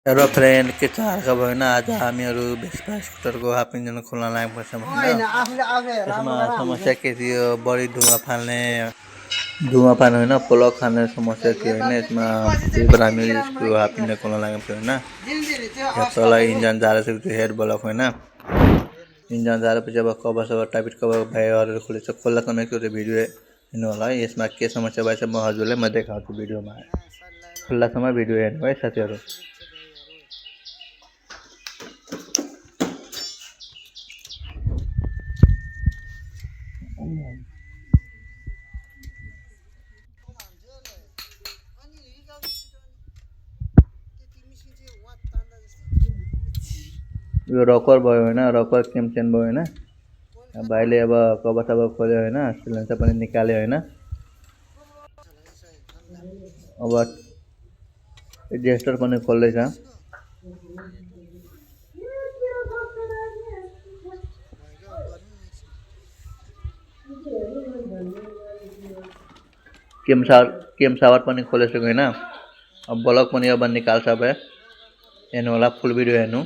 Hello friend, के छ हालखबर होइन। आज हामीहरू भेस्पा स्कुटरको हाफ इन्जिन खोल्न लागेको छौँ होइन। यसमा समस्या के थियो, बढी धुवाँ पान होइन, प्लग खाने समस्या थियो होइन। यसमा त्यही भएर हामी यसको हाफ इन्जिन खोल्न लागेको थियो होइन। तल इन्जन झारेको थियो, हेड ब्लक होइन। इन्जन झारेपछि अब कभर सबर टाइट कभर भाइहरू खोलेछ। खोल्दा समय त्यो भिडियो हेर्नु होला है। यसमा के समस्या भएछ म हजुरलाई म देखाउँछु भिडियोमा। खोल्दा समय भिडियो हेर्नु है साथीहरू। यो रकर भयो होइन, रकर केम चेन भयो होइन। भाइले अब कभर सबर खोल्यो होइन, सिलेन्सर पनि निकाल्यो होइन। अब एडजस्टर पनि खोल्दैछ। केम सावर पनि खोलिसक्यो होइन। अब ब्लक पनि अब निकाल्छ। अब हेर्नु होला, फुल भिडियो हेर्नु।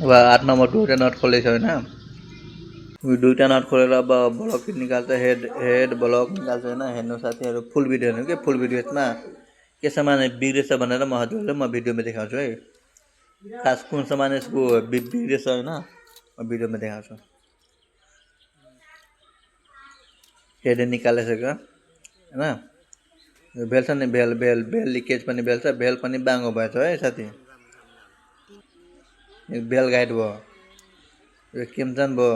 अब 8 नम्बर दुईवटा नट खोलेछ होइन। दुईवटा नट खोलेर अब ब्लक निकाल्छ, हेड ब्लक निकाल्छ होइन। हेर्नु साथीहरू, फुल भिडियो हेर्नु के फुल भिडियो। यसमा के सामान बिग्रेछ भनेर म हजुरलाई म भिडियोमा देखाउँछु है। खास कुन सामान यसको बिग्रेछ होइन, म भिडियोमा देखाउँछु। हेड निकालिसक्यो होइन। भेल छ नि, भेल लिकेज पनि भेल छ। भेल पनि बाङ्गो भएछ है साथी। बेल गाइड भयो, यो केम्चन भयो।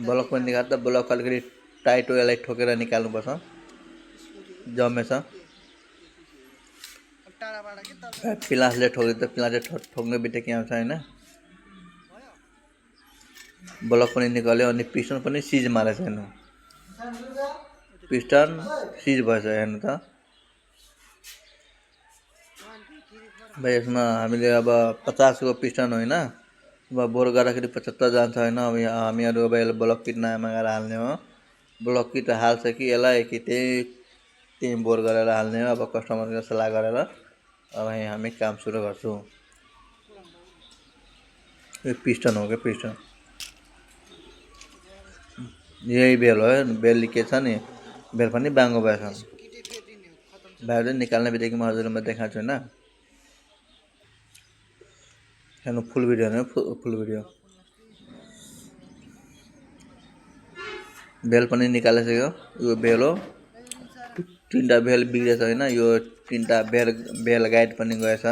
ब्लक पनि निकाल्दा ब्लक अलिकति टाइट हो, यसलाई ठोकेर निकाल्नुपर्छ, जमेछ। पिलासले ठोकिन्छ, पिलासले ठोक्ने बित्तिकै आउँछ होइन। ब्लक पनि निकाल्यो अनि पिस्टन पनि सिज मारेछ हेर्नु। पिस्टन सिज भएछ हेर्नु त भाइ। यसमा हामीले अब 50 को पिस्टन होइन, अब बोर गर्दाखेरि 75 जान्छ होइन। अब हामीहरू अब यसलाई ब्लक किट नयाँ मगाएर हाल्ने हो। ब्लक किट हाल्छ कि यसलाई कि त्यही बोर गरेर हाल्ने हो। अब कस्टमरको सल्लाह गरेर अब हामी काम सुरु गर्छौँ। यो पिस्टन हो क्या, पिस्टन यही बेल हो। बेल लिकेज छ नि, बेल पनि बाङ्गो भएछ। भाइहरूले निकाल्ने बित्तिकै म हजुरलाई देखाउँछु होइन। हेर्नु फुल भिडियो हेर्नु, फुल भिडियो। बेल पनि निकालिसक्यो, यो बेल हो। 3टा बेल बिग्रेछ होइन। यो 3टा बेल गाइड पनि गएछ,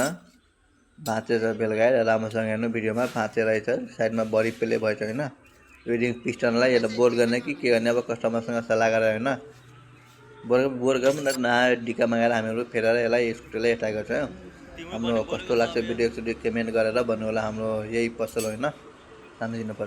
भाँचेछ बेल गाइड। राम्रोसँग हेर्नु भिडियोमा, भाँचे रहेछ। साइडमा बडी पेले भएछ होइन। वेडिङ पिस्टनलाई यसलाई बोर गर्ने कि के गर्ने अब कस्टमरसँग सल्लाह गरेर होइन। बोर गरौँ न, नयाँ डिका मगाएर हामीहरू फेरेर यसलाई स्कुटीलाई यता गर्छ। हाम्रो कस्तो लाग्छ भिडियो कमेन्ट गरेर भन्नु होला। हाम्रो यही पसल होइन, सानो दिनुपर्छ।